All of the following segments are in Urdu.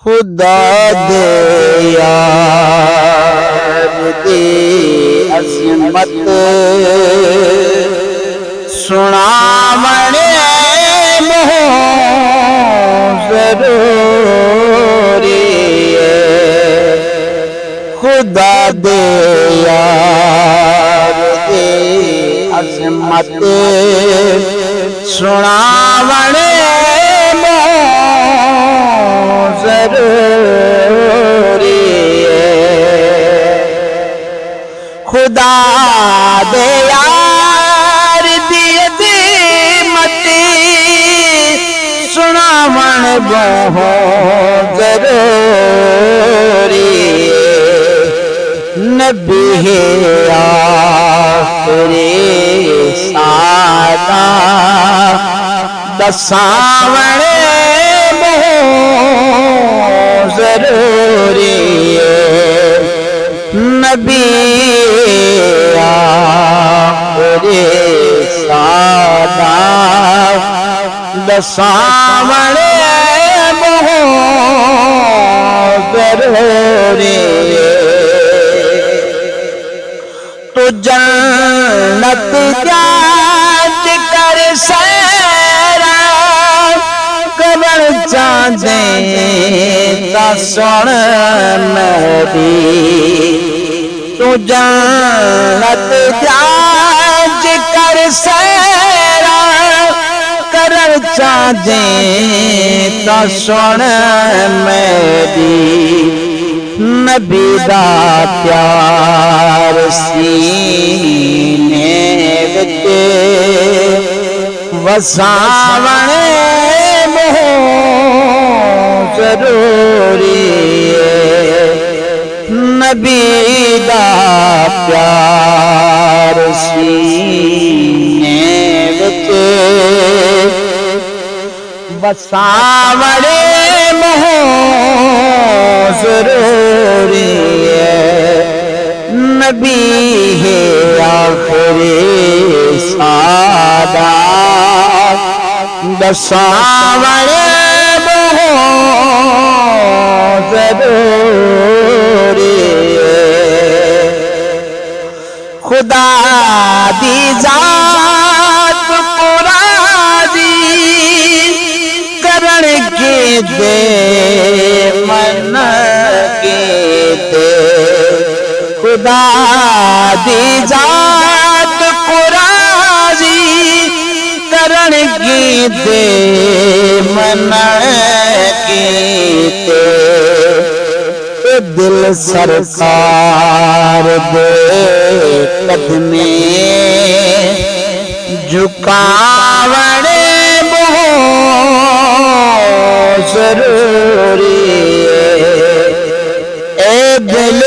خدا دے یار دی عظمت سناونے بہت ضروری ہے۔ خدا دے یار دی عظمت سناونے بہت ضروری ہے۔ خدا دے یار دی عظمت سناون بہت ضروری ہے۔ نبی ہے آخری سادہ دساون بہت ضروری ہے۔ نبی آخری سادہ دساون بہت ضروری ہے۔ تو جنت جاج کر سیرا قبر چاندیں تا سن میری۔ تو جنت جاج کر سیرا قبر چاندیں تا سن میری۔ نبی دا پیار سینے وچ وساون بہت ضروری ہے۔ نبی دا پیار سینے وچ وساون بہت ضروری ہے۔ نبی ہے آخری سادہ دساون بہت ضروری ہے۔ خدا دی ذات کو راضی کرن کے دے من کے دے۔ خدا دی ذات کو راضی کرن کی دے من کی دے۔ دل سرکار دے قدمیں جھکاون بہت ضروری ہے۔ اے دل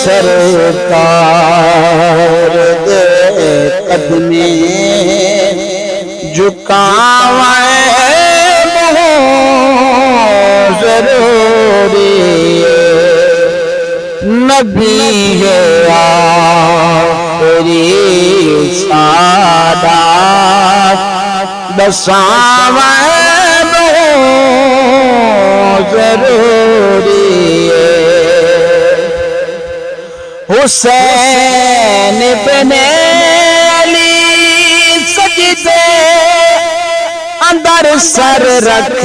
سرکار دے قدمیں جھکاون بہت ضروری ہے۔ نبی ہے آخری سادہ دساون بہت ضروری ہے۔ حسین بن علی سجدے اندر سر رکھ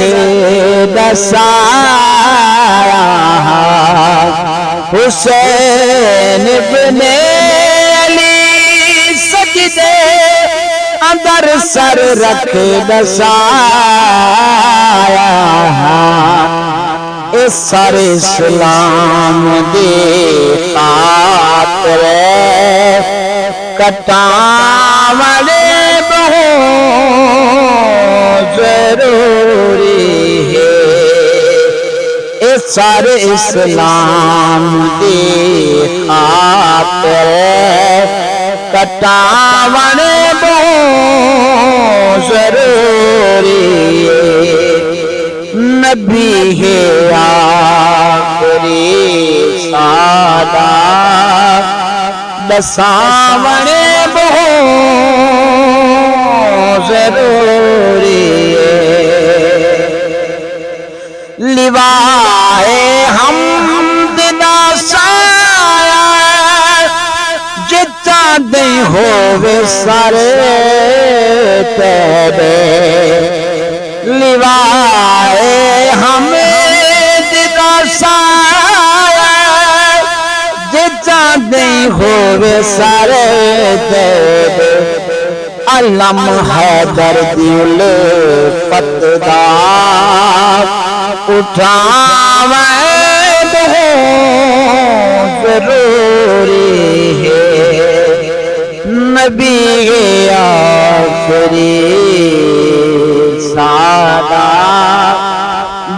دسایا۔ حسین بن علی سجدے اندر سر رکھ دسایا۔ اس سارے اسلام دی خاطر کٹاون بہت ضروری ہے۔ اس سارے اسلام دی خاطر کٹاون بہت ضروری ہے۔ نبی ہے آخری سادہ دساون بہت ضروری ہے۔ لیوائے حمد دا سایہ جتا دیں ہووے سارے تیرے لیوائے حمد دا سایہ جتا دیں ہووے سارے تیرے علم حیدر دیل فتدا اٹھاویں بہت ضروری ہے نبی آخری سادہ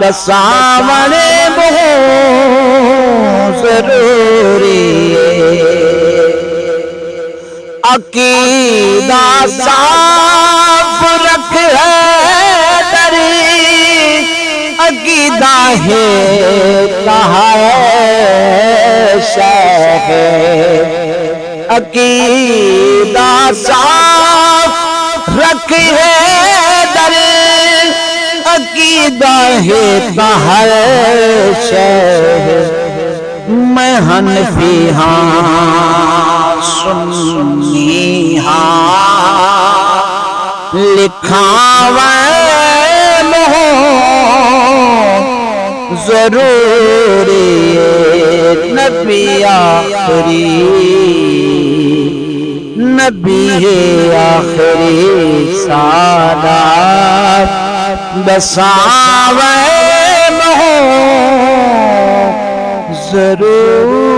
دساویں بہت ضروری ہے عقیدہ صاف رکھ ہے دری عقیدہ ہے شیخ عقیدہ صاف رکھ ہے دری عقیدہ ہے شیخ میں حنفی ہاں سنی ہاں لکھاویں ضروری نبی آخری نبی آخری سادات دساویں ضرور